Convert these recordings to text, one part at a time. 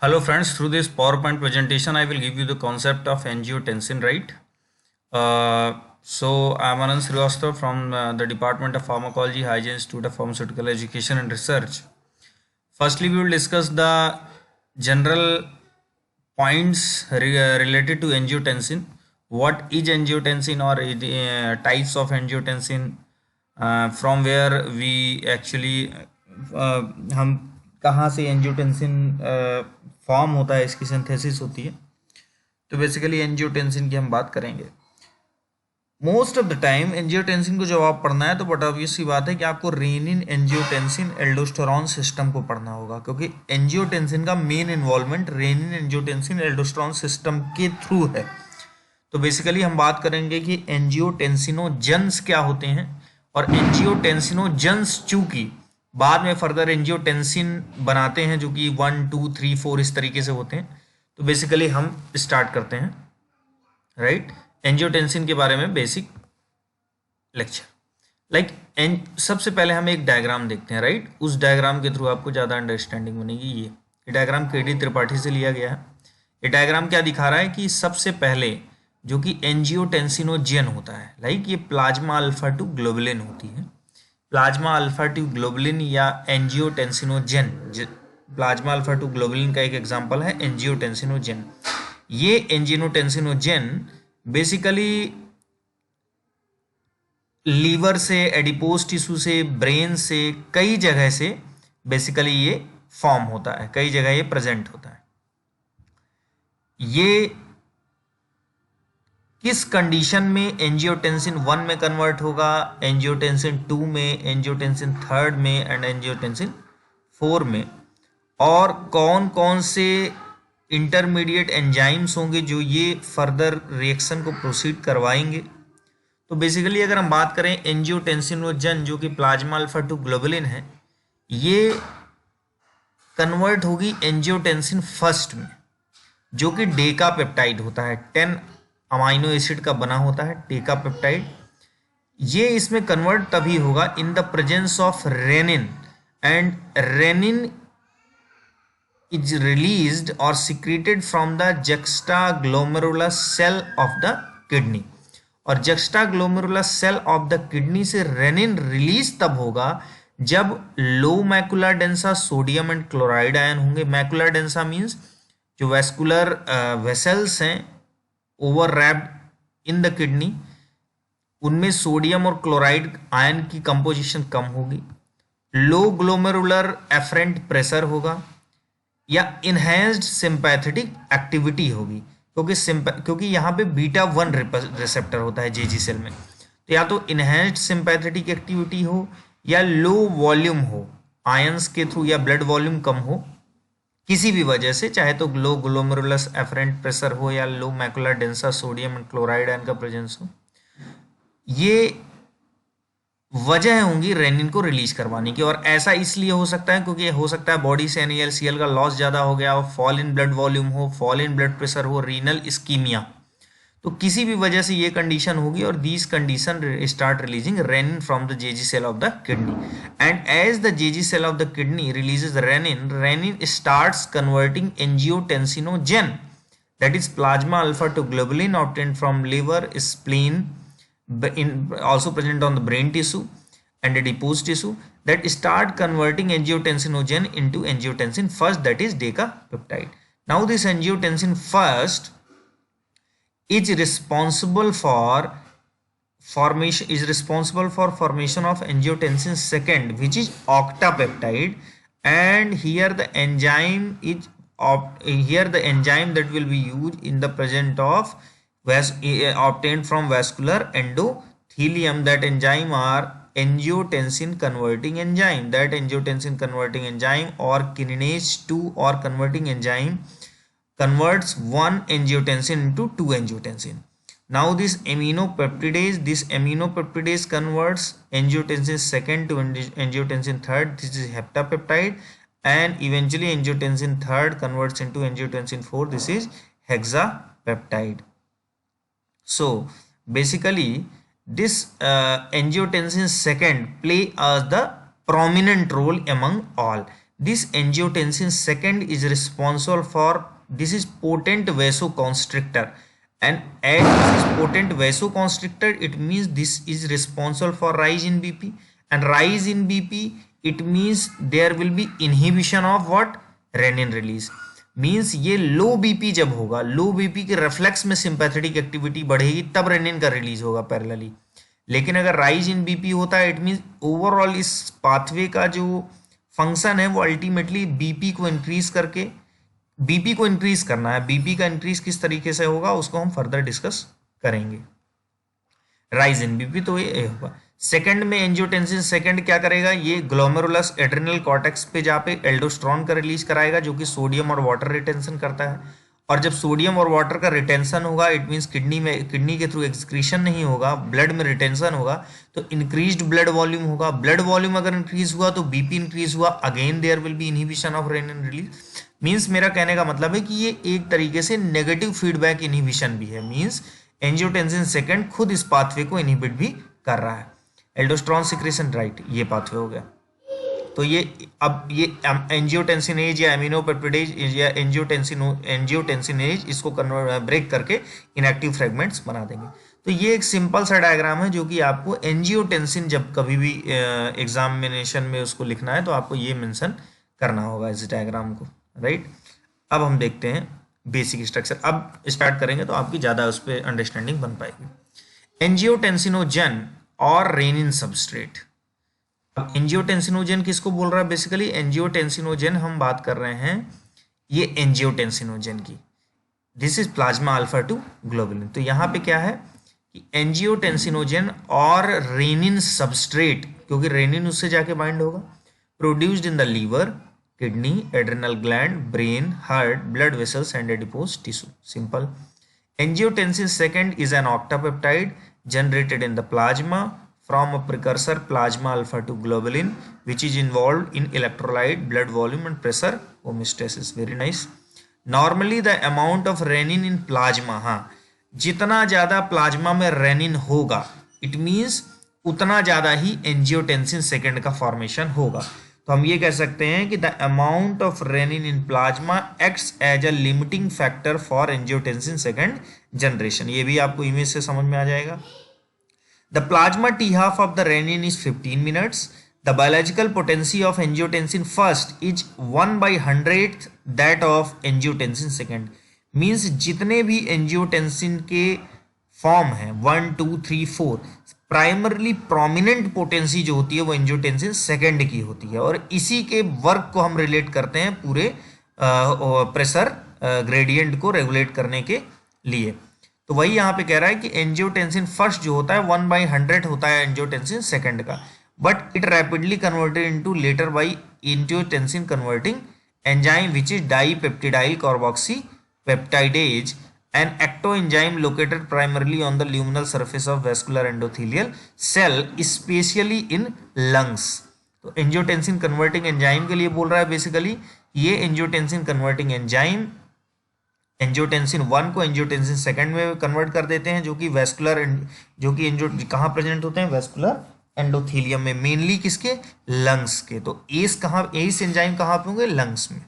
Hello friends, through this PowerPoint presentation, I will give you the concept of angiotensin, right? I'm Anand Srivastava from the Department of Pharmacology, Hygiene, Institute of Pharmaceutical Education and Research. Firstly, we will discuss the general points related to angiotensin. What is angiotensin or types of angiotensin, from where we actually हम कहाँ से angiotensin form होता है, इसकी synthesis होती है। तो basically angiotensin की हम बात करेंगे। Most of the time angiotensin को जब आप पढ़ना है तो बट ऑब्वियस सी बात है कि आपको रेनिन एंजियोटेंसिन एल्डोस्टेरॉन सिस्टम को पढ़ना होगा, क्योंकि एंजियोटेंसिन का main involvement renin angiotensin aldosterone system के थ्रू है। तो बेसिकली हम बात करेंगे कि एंजियोटेंसिनोजेंस क्या होते हैं, और एंजियोटेंसिनोजेंस चूंकि बाद में फर्दर एंजियोटेंसिन बनाते हैं जो कि 1, 2, 3, 4 इस तरीके से होते हैं। तो बेसिकली हम स्टार्ट करते हैं, राइट, एंजियोटेंसिन के बारे में बेसिक लेक्चर। सबसे पहले हम एक डायग्राम देखते हैं, राइट। उस डायग्राम के थ्रू आपको ज़्यादा अंडरस्टैंडिंग बनेगी। ये डायग्राम केडी त्रिपाठी से लिया गया है। ये डायग्राम क्या दिखा रहा है कि सबसे पहले जो कि एंजियोटेंसिनोजेन होता है, लाइक ये प्लाज्मा अल्फा 2 ग्लोबुलिन होती है। प्लाज्मा अल्फा 2 ग्लोबुलिन या एंजियोटेंसिनोजेन, प्लाज्मा अल्फा 2 ग्लोबुलिन का एक एग्जांपल है एंजियोटेंसिनोजेन। ये एंजियोटेंसिनोजेन बेसिकली लीवर से, एडिपोज टिश्यू से, ब्रेन से, कई जगह से बेसिकली ये फॉर्म होता है, कई जगह ये प्रेजेंट होता है। ये किस कंडीशन में एंजियोटेंसिन 1 में कन्वर्ट होगा, एंजियोटेंसिन 2 में, एंजियोटेंसिन 3 में एंड एंजियोटेंसिन 4 में, और कौन कौन से इंटरमीडिएट एंजाइम्स होंगे जो ये फर्दर रिएक्शन को प्रोसीड करवाएंगे। तो बेसिकली अगर हम बात करें एंजियोटेंसिनोजेन जो कि प्लाज्मा अल्फा 2 ग्लोबुलिन है, ये कन्वर्ट होगी एंजियोटेंसिन फर्स्ट में जो कि डेका पेप्टाइड होता है, 10 अमाइनो एसिड का बना होता है डेका पेप्टाइड। ये इसमें कन्वर्ट तभी होगा in the presence of renin, and renin is released or secreted from the juxtaglomerulus cell of the kidney, और juxtaglomerulus cell of the kidney से रेनिन रिलीज तब होगा जब low macular densa sodium and chloride ion होंगे। Macular densa means जो vascular vessels हैं over wrapped in the kidney, उनमें sodium और क्लोराइड आयन की कंपोजिशन कम होगी। लो ग्लोमेरुलर एफरेंट प्रेशर होगा, या इनहेंस्ड सिंपैथेटिक एक्टिविटी होगी, क्योंकि यहाँ पे बीटा 1 रिसेप्टर होता है जेजी सेल में। तो या तो इनहेंस्ड सिंपैथेटिक एक्टिविटी हो, या लो वॉल्यूम हो आयंस के थ्रू, या ब्लड वॉल्यूम कम हो किसी भी वजह से, चाहे तो लो ग्लोमेरुलस एफरेंट प्रेशर हो या low macular densa sodium and chloride ion का प्रेजेंस हो। ये वजह होंगी रेनिन को रिलीज करवाने की, और ऐसा इसलिए हो सकता है क्योंकि हो सकता है बॉडी से NaCl का लॉस ज़्यादा हो गया हो, फॉल इन ब्लड वॉल्यूम हो, फॉल इन ब्लड प्रेशर हो, रीनल इस्कीमिया, तो किसी भी वजह से ये कंडीशन होगी, और these condition start releasing renin from the JG cell of the kidney, and as the JG cell of the kidney releases renin, renin starts converting angiotensinogen, that is plasma alpha 2 globulin obtained from liver, spleen, also present on the brain tissue and adipose tissue, that start converting angiotensinogen into angiotensin first, that is decapeptide. Now this angiotensin first is responsible for formation of angiotensin second, which is octapeptide, and here the enzyme that will be used in the presence of obtained from vascular endothelium. That enzyme are angiotensin converting enzyme, that angiotensin converting enzyme or kinase 2 or converting enzyme converts one angiotensin into 2 angiotensin. Now this aminopeptidase converts angiotensin second to angiotensin third, this is heptapeptide, and eventually angiotensin third converts into angiotensin 4, this is hexapeptide. So basically this angiotensin second play as the prominent role among all. This angiotensin second is responsible for, this is potent vasoconstrictor, and as this is potent vasoconstrictor, it means this is responsible for rise in BP, and rise in BP, it means there will be inhibition of what, renin release, means ये लो BP जब होगा, लो BP के reflex में sympathetic activity बढ़ेगी तब rennin का release होगा parallelly. लेकिन अगर राइज इन बीपी होता है, इट मीन्स ओवरऑल इस पाथवे का जो फंक्शन है वो अल्टीमेटली बीपी को इंक्रीज करके, बीपी को इंक्रीज करना है। बीपी का इंक्रीज किस तरीके से होगा उसको हम फर्दर डिस्कस करेंगे। राइज इन बीपी तो ये होगा। सेकंड में एंजियोटेंसिन सेकंड क्या करेगा, ये ग्लोमेरुलस एड्रिनल कॉर्टेक्स पे जहाँ पे एल्डोस्टेरोन का रिलीज कराएगा, जो कि सोडियम और वाटर रिटेंशन करता है। और जब सोडियम और वाटर का रिटेंशन होगा, इट मीन्स किडनी के थ्रू एक्सक्रीशन नहीं होगा, ब्लड में रिटेंशन होगा, तो इंक्रीज्ड ब्लड वॉल्यूम होगा। ब्लड वॉल्यूम अगर इंक्रीज हुआ तो बीपी इंक्रीज हुआ, again there will be inhibition of renin release. Means मेरा कहने का मतलब है कि ये एक तरीके से नेगेटिव फीडबैक इनहिबिशन भी है। मीन्स एंजियोटेंसिन सेकंड खुद इस पाथवे को इनहिबिट भी कर रहा है। एल्डोस्टेरोन सिक्रेशन राइट, ये पाथवे हो गया। तो ये अब ये एंजियोटेंसिनेज या एमिनोपेप्टिडेज या एंजियोटेंसिनेज इसको ब्रेक करके इनएक्टिव फ्रेगमेंट्स बना देंगे। तो ये एक सिंपल सा डायग्राम है जो कि आपको एंजियोटेंसिन जब कभी भी एग्जामिनेशन में उसको लिखना है तो आपको ये मेंशन करना होगा इस डायग्राम को, राइट। अब हम देखते हैं बेसिक स्ट्रक्चर, अब स्टार्ट करेंगे तो आपकी ज़्यादा उस पर अंडरस्टैंडिंग बन पाएगी। एंजियोटेंसिनोजन और रेनिन सबस्ट्रेट। अब एंजियोटेंसिनोजन किसको बोल रहा है, बेसिकली एंजियोटेंसिनोजन हम बात कर रहे हैं ये एंजियोटेंसिनोजन की, this is plasma alpha two globulin. तो यहाँ पे क्या है कि एंजियोटेंसिनोजन और रेनिन सबस्ट्रेट, क्योंकि रेनिन उससे जाके बाइंड होगा, produced in the liver, kidney, adrenal gland, brain, heart, blood vessels and adipose tissue. Simple. Angiotensin second is an octapeptide generated in the plasma from a precursor plasma alpha 2 globulin which is involved in electrolyte, blood volume and pressure homeostasis. Very nice. Normally the amount of renin in plasma, हाँ जितना ज़्यादा plasma में rennin होगा it means उतना ज़्यादा ही angiotensin second का formation होगा। तो हम ये कह सकते हैं कि the amount of renin in plasma acts as a limiting factor for angiotensin second generation. ये भी आपको इमेज से समझ में आ जाएगा। The plasma T half of the renin is 15 minutes. The biological potency of angiotensin first is 1/100 that of angiotensin second. Means जितने भी एंजियोटेंसिन के फॉर्म हैं 1, 2, 3, 4, प्राइमरली प्रोमिनेंट पोटेंसी जो होती है वो एंजियोटेंसिन सेकेंड की होती है, और इसी के वर्क को हम रिलेट करते हैं पूरे प्रेशर ग्रेडियंट को रेगुलेट करने के लिए। तो वही यहाँ पे कह रहा है कि एंजियोटेंसिन फर्स्ट जो होता है 1/100 होता है एंजियोटेंसिन सेकेंड का, but it rapidly converted into latter by angiotensin converting enzyme which is dipeptidyl carboxy peptidase, an ectoenzyme located primarily on the luminal surface of vascular endothelial cell, especially in lungs। तो angiotensin converting enzyme के लिए बोल रहा है basically, ये angiotensin converting enzyme angiotensin 1 को angiotensin second में convert कर देते हैं, जो कि वैस्कुलर, जो कि कहाँ प्रेजेंट होते हैं, वैस्कुलर एंडोथीलियम में, मेनली किसके, लंग्स के। तो एस कहाँ, एस एंजाइम कहाँ पे होंगे, लंग्स में।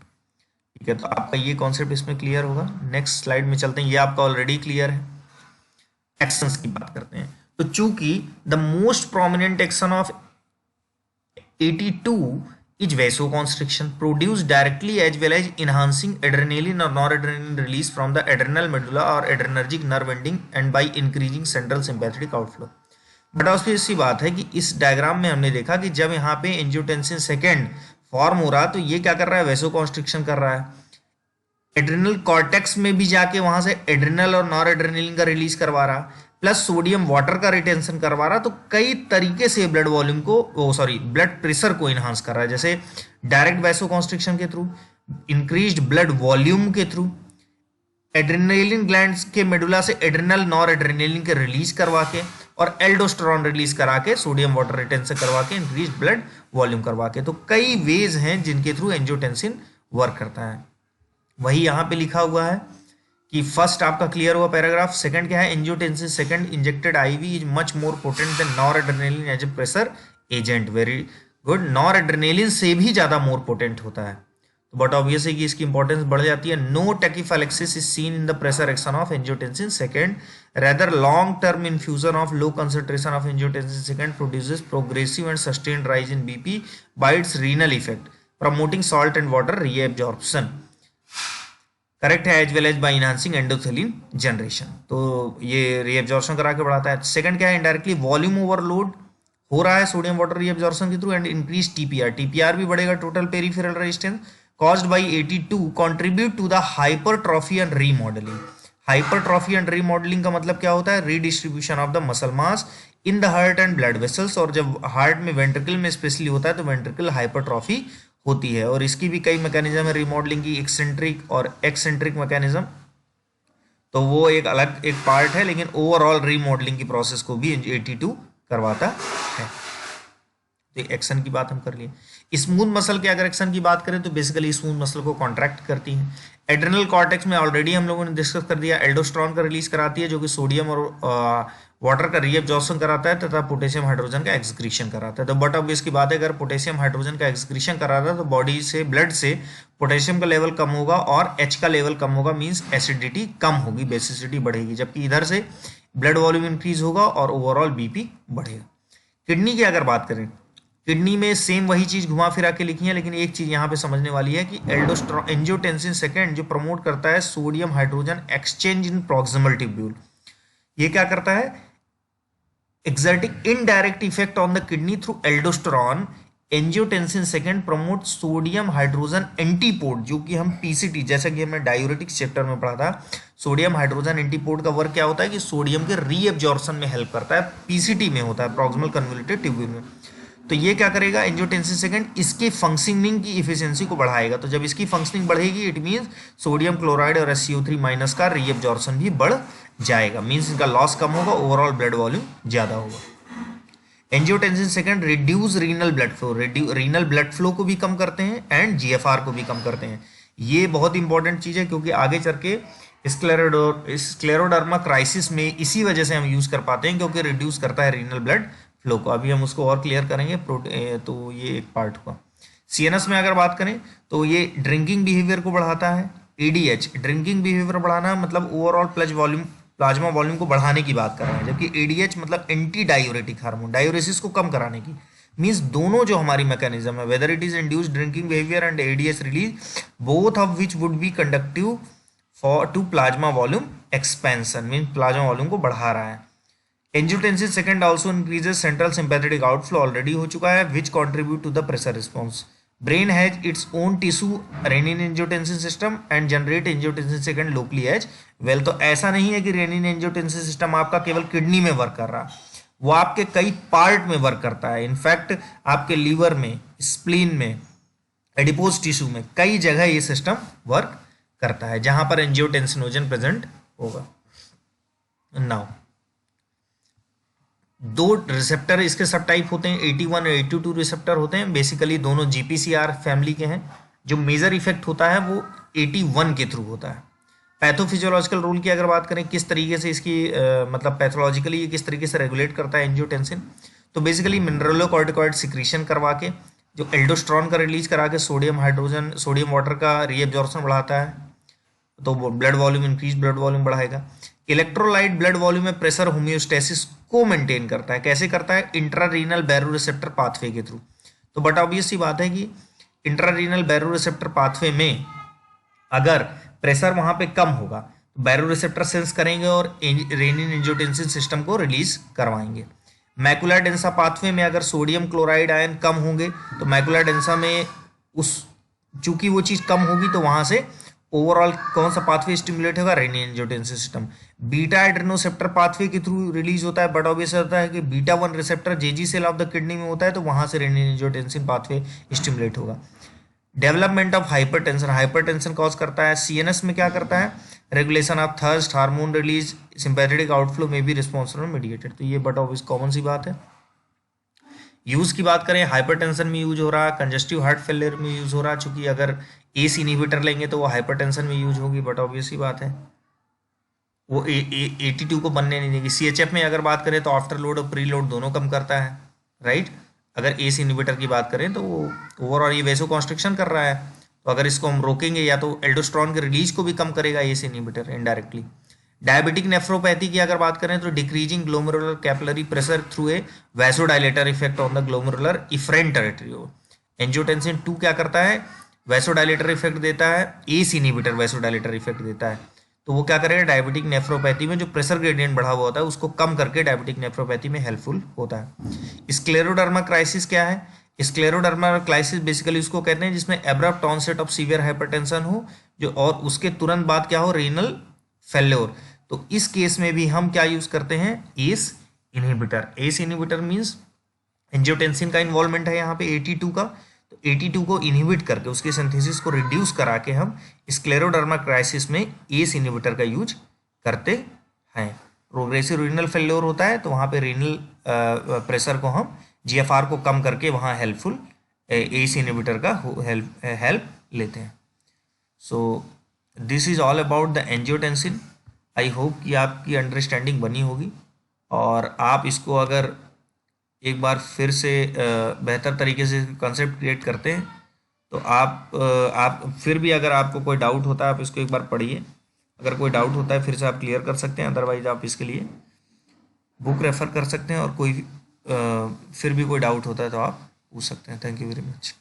ठीक है, तो आपका ये कॉन्सेप्ट इसमें क्लियर होगा। नेक्स्ट स्लाइड में चलते हैं, ये आपका ऑलरेडी क्लियर है। एक्शंस की बात करते हैं। तो चूंकि the most prominent action of 82 is vasoconstriction produce directly as well as enhancing adrenaline और noradrenaline release from the adrenal medulla और adrenergic nerve ending and by increasing central sympathetic outflow. But obvious सी बात है कि इस diagram में हमने देखा कि जब यहाँ पे एंजियोटेंसिन सेकेंड फॉर्म हो रहा तो ये क्या कर रहा है, वैसोकॉन्स्ट्रिक्शन कर रहा है। एड्रिनल कॉर्टेक्स में भी जाके वहां से एड्रिनल और नॉर एड्रेनलिन का रिलीज करवा रहा, प्लस सोडियम वाटर का रिटेंशन करवा रहा। तो कई तरीके से ब्लड वॉल्यूम को ब्लड प्रेशर को इनहांस कर रहा है, जैसे डायरेक्ट वैसोकॉन्स्ट्रिक्शन के थ्रू, इंक्रीज्ड ब्लड वॉल्यूम के थ्रू, एड्रेनलिन ग्लैंड्स के मेडुला से एड्रिनल नॉर एड्रेनलिन के रिलीज करवा के, और एल्डोस्टेरोन रिलीज करा के, सोडियम वाटर रिटेंशन करवा के, इंक्रीज ब्लड वॉल्यूम करवा के। तो कई वेज हैं जिनके थ्रू एंजियोटेंसिन वर्क करता है। वही यहाँ पे लिखा हुआ है कि फर्स्ट आपका क्लियर हुआ पैराग्राफ। सेकंड क्या है, angiotensin second injected IV is much more potent than noradrenaline as a pressure agent. Very good, noradrenaline से भी ज़्यादा मोर पोटेंट होता है, तो बट ऑब्वियस है कि इसकी इंपॉर्टेंस बढ़ जाती है। No tachyphylaxis is seen in the pressure action of angiotensin second, rather long term infusion of low concentration of angiotensin second produces progressive and sustained rise in BP by its renal effect, promoting salt and water reabsorption, correct है, as well as by enhancing endothelin generation. तो ये reabsorption करा के बढ़ाता है। Second क्या है, indirectly volume overload हो रहा है सोडियम वाटर रीएब्जॉर्प्शन के through and increase TPR, TPR भी बढ़ेगा, total peripheral resistance caused by AT2 contribute to the hypertrophy and remodeling. Hypertrophy and remodeling का मतलब क्या होता है, redistribution of the muscle mass in the heart and blood vessels, और जब heart में वेंट्रिकल में स्पेशली होता है तो वेंट्रिकल हाइपरट्रॉफी होती है, और इसकी भी कई मैकेनिज्म है रिमॉडलिंग की, एक्सेंट्रिक और एक्सेंट्रिक मैकेनिज्म, तो वो एक अलग एक पार्ट है, लेकिन ओवरऑल रीमॉडलिंग की प्रोसेस को भी AT2 करवाता है। तो एक्शन की बात हम कर लिए। स्मूथ मसल के अगर एक्शन की बात करें तो बेसिकली स्मूथ मसल को कॉन्ट्रैक्ट करती है। एड्रेनल कॉर्टेक्स में ऑलरेडी हम लोगों ने डिस्कस कर दिया, एल्डोस्टेरोन का रिलीज कराती है जो कि सोडियम और वाटर का रीएब्जॉर्प्शन कराता है तथा पोटेशियम हाइड्रोजन का एक्सक्रीशन कराता है। तो बट ऑब्वियस की बात है, अगर पोटेशियम हाइड्रोजन का एक्सक्रीशन कराता है तो बॉडी से ब्लड से पोटेशियम का लेवल कम होगा और H का लेवल कम होगा, मीन्स एसिडिटी कम होगी, बेसिसिटी बढ़ेगी, जबकि इधर से ब्लड वॉल्यूम इंक्रीज होगा और ओवरऑल बीपी बढ़ेगा। किडनी की अगर बात करें, किडनी में सेम वही चीज घुमा फिरा के लिखी है, लेकिन एक चीज यहाँ पे समझने वाली है कि एल्डोस्टेरोन एंजियोटेंसिन सेकेंड जो प्रमोट करता है सोडियम हाइड्रोजन एक्सचेंज इन प्रॉक्सिमल ट्यूब्यूल, ये क्या करता है, exerting indirect effect on the kidney through aldosterone, angiotensin second promote sodium hydrogen antipode, जो कि हम पीसीटी जैसा कि हमने डायूरेटिक्स चैप्टर में पढ़ा था, सोडियम हाइड्रोजन एंटीपोड का वर्क क्या होता है कि सोडियम के रीएब्जॉर्प्शन में हेल्प करता है, पीसीटी में होता है, प्रॉक्सिमल कन्वोल्यूटेड ट्यूब्यूल में। तो ये क्या करेगा, एंजियोटेंसिन सेकेंड इसकी फंक्शनिंग की इफिशियंसी को बढ़ाएगा, तो जब इसकी फंक्शनिंग बढ़ेगी इट मीन्स सोडियम क्लोराइड और SCO3 माइनस का रीएब्जॉर्प्शन भी बढ़ जाएगा, मीन्स इनका लॉस कम होगा, ओवरऑल ब्लड वॉल्यूम ज्यादा होगा। Angiotensin second reduce renal blood flow, renal blood flow को भी कम करते हैं एंड GFR को भी कम करते हैं। ये बहुत इंपॉर्टेंट चीज है क्योंकि आगे चल के स्क्लेरोडर्मा क्राइसिस में इसी वजह से हम यूज कर पाते हैं, क्योंकि रिड्यूस करता है रीनल ब्लड फ्लो को। अभी हम उसको और क्लियर करेंगे, तो ये एक पार्ट हुआ। CNS में अगर बात करें तो ये ड्रिंकिंग बिहेवियर को बढ़ाता है। ADH ड्रिंकिंग बिहेवियर बढ़ाना मतलब ओवरऑल प्लाज्मा वॉल्यूम को बढ़ाने की बात कर रहे हैं, जबकि ADH मतलब एंटी डायूरेटिक हार्मोन, डायूरेसिस को कम कराने की। मीन्स दोनों जो हमारी मैकेनिज्म है, whether it is induce drinking behaviour and ADH release, both of which would be conductive for to plasma volume expansion, mean plasma volume को बढ़ा रहा है। Angiotensin second also increases central sympathetic outflow, already हो चुका है, which contribute to the pressure response. Brain has its own tissue renin angiotensin system and generate angiotensin second locally as well. तो ऐसा नहीं है कि रेनिन एंजियोटेंसिन सिस्टम आपका केवल किडनी में वर्क कर रहा, वो आपके कई पार्ट में वर्क करता है। इनफैक्ट आपके लीवर में, स्प्लीन में, एडिपोज टिश्यू में, कई जगह ये सिस्टम वर्क करता है जहां पर एंजियोटेंसिनोजन प्रेजेंट होगा। नाउ दो रिसेप्टर इसके सब टाइप होते हैं, 81 और 82 रिसेप्टर होते हैं, बेसिकली दोनों GPCR फैमिली के हैं। जो मेजर इफेक्ट होता है वो 81 के थ्रू होता है। पैथोफिजियोलॉजिकल रोल की अगर बात करें, किस तरीके से इसकी मतलब पैथोलॉजिकली ये किस तरीके से रेगुलेट करता है एंजियोटेंसिन, तो बेसिकली मिनरलोकॉर्टिकॉइड सिक्रीशन करवा के, जो एल्डोस्टेरोन का रिलीज करा के सोडियम वाटर का रीएब्जॉर्प्शन बढ़ाता है, तो blood volume increase, blood volume बढ़ाएगा। इलेक्ट्रोलाइट ब्लड वॉल्यूम में प्रेशर होम्योस्टेसिस को मेंटेन करता है, कैसे करता है, इंट्रारीनल बैरोरिसेप्टर पाथवे के थ्रू। तो बट ऑब्वियस सी बात है कि इंट्रारीनल बैरोरिसेप्टर पाथवे में अगर प्रेशर वहां पे कम होगा तो बैरोरिसेप्टर सेंस करेंगे और रेनिन एंजियोटेंसिन सिस्टम को रिलीज करवाएंगे। मैकुला डेंसा पाथवे में अगर सोडियम क्लोराइड आयन कम होंगे तो मैकुला डेंसा में चूंकि वो चीज कम होगी तो वहां से ओवरऑल कौन सा पाथवे स्टिमुलेट होगा, renin angiotensin system. Beta adrenoceptor pathway के थ्रू रिलीज होता है, बट ऑब्वियस होता है कि beta 1 receptor JG cell of the kidney में होता है, तो वहां से रेनिन एंजियोटेंसिन पाथवे स्टिमुलेट होगा। डेवलपमेंट ऑफ हाइपरटेंशन कॉज करता है। CNS में क्या करता है, regulation of thirst, hormone release, sympathetic outflow में भी रिस्पॉन्सिबल मीडिएटेड। तो ये बट ऑब्वियस कॉमन सी बात है। यूज की बात करें, हाइपरटेंशन में यूज हो रहा है, कंजस्टिव हार्ट फेलियर में यूज हो रहा है, चूंकि अगर ACE इनहिबिटर लेंगे तो वो हाइपरटेंशन में यूज होगी, बट ऑब्वियस ही बात है वो 82 को बनने नहीं देगी। CHF में अगर बात करें तो आफ्टर लोड और प्री लोड दोनों कम करता है, राइट। अगर एस इनहिबिटर की बात करें तो वो ओवरऑल ये वैसो कॉन्स्ट्रिक्शन कर रहा है, तो अगर इसको हम रोकेंगे या तो एल्डोस्टेरोन के रिलीज को भी कम करेगा ACE inhibitor indirectly. Diabetic nephropathy की अगर बात करें तो decreasing glomerular capillary pressure through a vasodilator effect on the glomerular efferent territory. Angiotensin 2 क्या करता है, वैसोडाइलेटर इफेक्ट देता है, एस इनहिबिटर वैसोडाइलेटर इफेक्ट देता है, तो वो क्या करेगा डायबिटिक नेफ्रोपैथी में जो प्रेशर ग्रेडियंट बढ़ा हुआ होता है उसको कम करके डायबिटिक नेफ्रोपैथी में हेल्पफुल होता है। स्क्लेरोडर्मा क्राइसिस क्या है, स्क्लेरोडर्मा क्राइसिस बेसिकली उसको कहते हैं जिसमें abrupt onset of severe hypertension हो जो और उसके तुरंत बाद क्या हो रीनल फेल्योर, तो इस केस में भी हम क्या यूज करते हैं ACE inhibitor. ACE inhibitor means angiotensin का इन्वॉल्वमेंट है यहाँ पे 82 का, तो 82 को इनहिबिट करके उसके सिंथेसिस को रिड्यूस करा के हम स्क्लेरोडर्मा क्राइसिस में एस इनहिबिटर का यूज करते हैं। प्रोग्रेसिव रीनल फेल्योर होता है तो वहाँ पे रीनल प्रेशर को हम जीएफआर को कम करके वहाँ हेल्पफुल एस इनहिबिटर का हेल्प लेते हैं। So this is all about the angiotensin. I hope कि आपकी अंडरस्टैंडिंग बनी होगी और आप इसको अगर एक बार फिर से बेहतर तरीके से कंसेप्ट क्रिएट करते हैं तो आप फिर भी अगर आपको कोई डाउट होता है आप इसको एक बार पढ़िए, अगर कोई डाउट होता है फिर से आप क्लियर कर सकते हैं, अदरवाइज आप इसके लिए बुक रेफर कर सकते हैं और कोई फिर भी कोई डाउट होता है तो आप पूछ सकते हैं। Thank you very much.